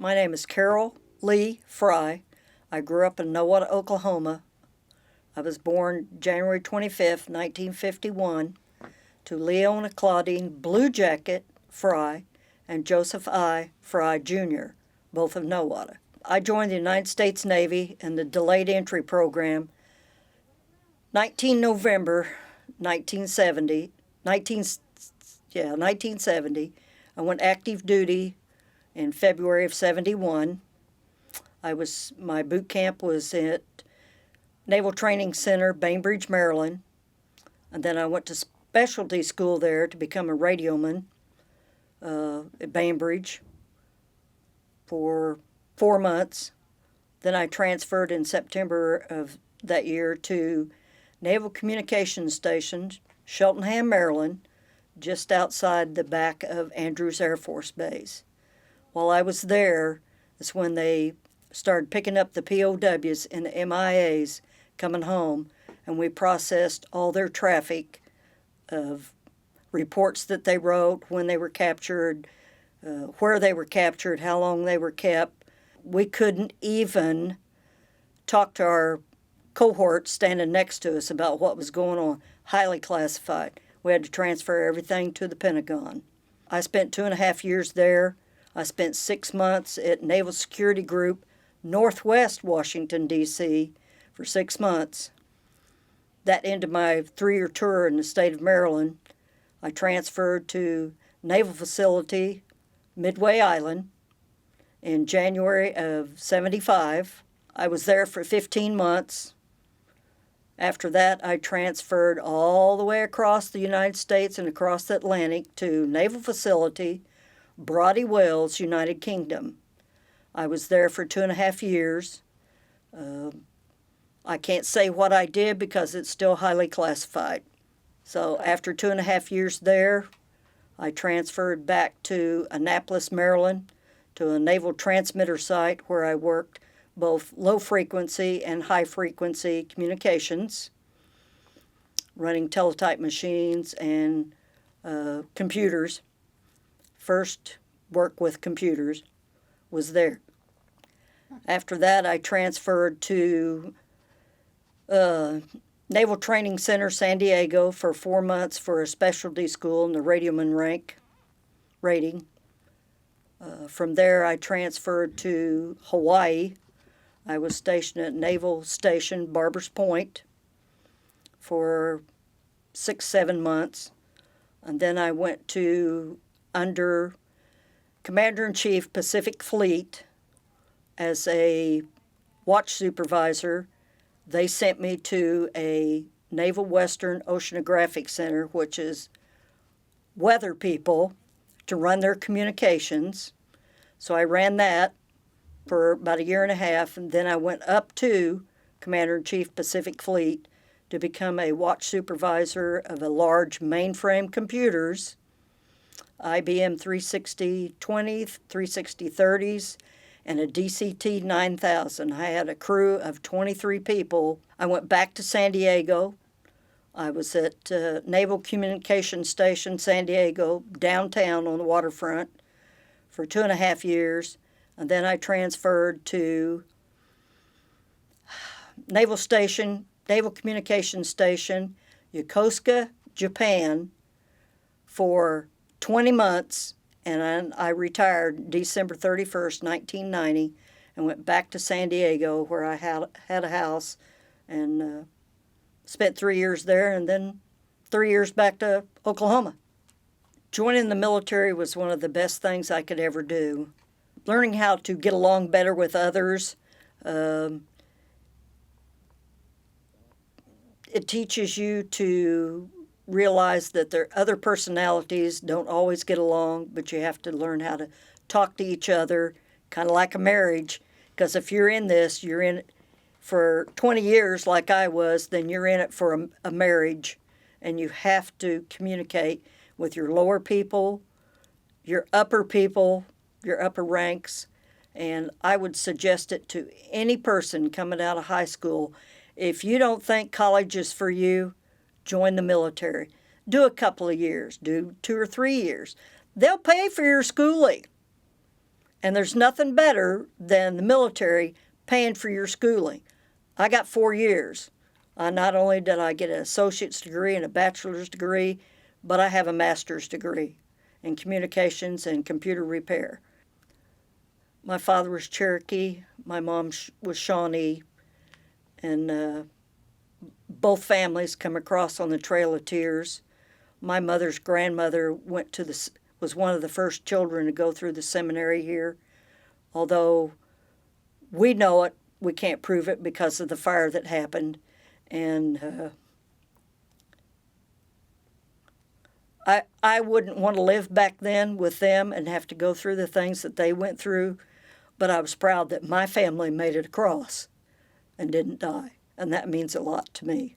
My name is Carroll Fry. I grew up in Nowata, Oklahoma. I was born January 25th, 1951, to Leona Claudine Blue Jacket Fry and Joseph I. Fry Jr., both of Nowata. I joined the United States Navy in the Delayed Entry Program 19 November 1970. 1970. I went active duty in February of 71. My boot camp was at Naval Training Center, Bainbridge, Maryland. And then I went to specialty school there to become a radioman at Bainbridge for 4 months. Then I transferred in September of that year to Naval Communications Station, Cheltenham, Maryland, just outside the back of Andrews Air Force Base. While I was there, is when they started picking up the POWs and the MIAs coming home, and we processed all their traffic of reports that they wrote, when they were captured, where they were captured, how long they were kept. We couldn't even talk to our cohort standing next to us about what was going on. Highly classified. We had to transfer everything to the Pentagon. I spent 2.5 years there. I spent 6 months at Naval Security Group, Northwest Washington, D.C., for 6 months. That ended my 3-year tour in the state of Maryland. I transferred to Naval Facility, Midway Island, in January of 75. I was there for 15 months. After that, I transferred all the way across the United States and across the Atlantic to Naval Facility, Brodie Wells, United Kingdom. I was there for 2.5 years. I can't say what I did because it's still highly classified. So after 2.5 years there, I transferred back to Annapolis, Maryland, to a naval transmitter site where I worked both low-frequency and high-frequency communications, running teletype machines and computers. First work with computers was there. After that, I transferred to Naval Training Center, San Diego, for 4 months for a specialty school in the radioman rank rating. From there, I transferred to Hawaii. I was stationed at Naval Station Barbers Point for 6-7 months. And then I went to under Commander-in-Chief Pacific Fleet as a watch supervisor. They sent me to a Naval Western Oceanographic Center, which is weather people, to run their communications. So I ran that for about 1.5 years, and then I went up to Commander-in-Chief Pacific Fleet to become a watch supervisor of a large mainframe computers, IBM 360-20, 360-30s, and a DCT 9000. I had a crew of 23 people. I went back to San Diego. I was at Naval Communications Station, San Diego, downtown on the waterfront for 2.5 years. And then I transferred to Naval Communications Station, Yokosuka, Japan, for 20 months, and I retired December 31st, 1990, and went back to San Diego, where I had a house, and spent 3 years there, and then 3 years back to Oklahoma. Joining the military was one of the best things I could ever do. Learning how to get along better with others. It teaches you to realize that their other personalities don't always get along, but you have to learn how to talk to each other, kind of like a marriage, because if you're in this, you're in it for 20 years like I was, then you're in it for a marriage, and you have to communicate with your lower people, your upper people, your upper ranks, and I would suggest it to any person coming out of high school. If you don't think college is for you, join the military. Do a couple of years. Do 2 or 3 years. They'll pay for your schooling. And there's nothing better than the military paying for your schooling. I got 4 years. Not only did I get an associate's degree and a bachelor's degree, but I have a master's degree in communications and computer repair. My father was Cherokee, my mom was Shawnee, and both families come across on the Trail of Tears. My mother's grandmother was one of the first children to go through the seminary here, although we know it, we can't prove it because of the fire that happened. And I wouldn't want to live back then with them and have to go through the things that they went through, but I was proud that my family made it across and didn't die, and that means a lot to me.